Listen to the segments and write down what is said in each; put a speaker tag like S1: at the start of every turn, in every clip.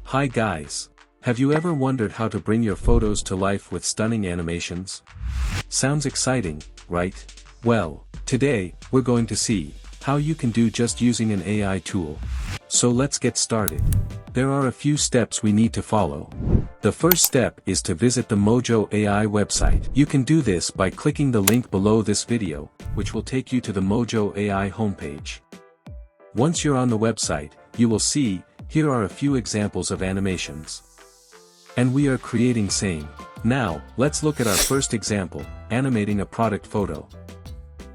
S1: Hi guys! Have you ever wondered how to bring your photos to life with stunning animations? Sounds exciting, right? Well, today, we're going to see how you can do just using an AI tool. So let's get started. There are a few steps we need to follow. The first step is to visit the Mojo AI website. You can do this by clicking the link below this video, which will take you to the Mojo AI homepage. Once you're on the website, you will see, here are a few examples of animations. And we are creating same. Now, let's look at our first example, animating a product photo.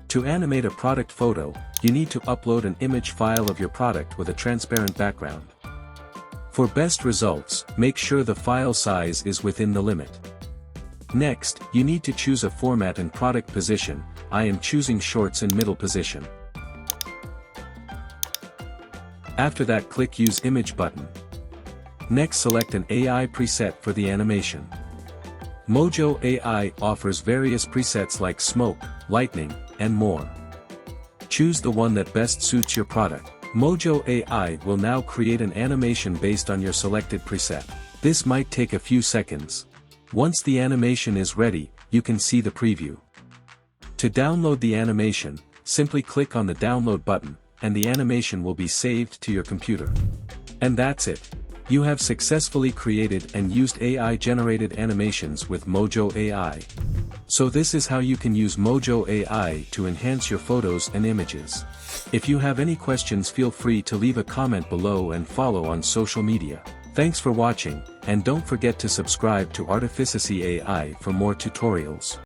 S1: To animate a product photo, you need to upload an image file of your product with a transparent background. For best results, make sure the file size is within the limit. Next, you need to choose a format and product position. I am choosing shorts and middle position. After that, click Use Image button. Next, select an AI preset for the animation. Mojo AI offers various presets like smoke, lightning, and more. Choose the one that best suits your product. Mojo AI will now create an animation based on your selected preset. This might take a few seconds. Once the animation is ready, you can see the preview. To download the animation, simply click on the download button, and the animation will be saved to your computer. And that's it. You have successfully created and used AI-generated animations with Mojo AI. So this is how you can use Mojo AI to enhance your photos and images. If you have any questions, feel free to leave a comment below and follow on social media. Thanks for watching, and don't forget to subscribe to Artificicy AI for more tutorials.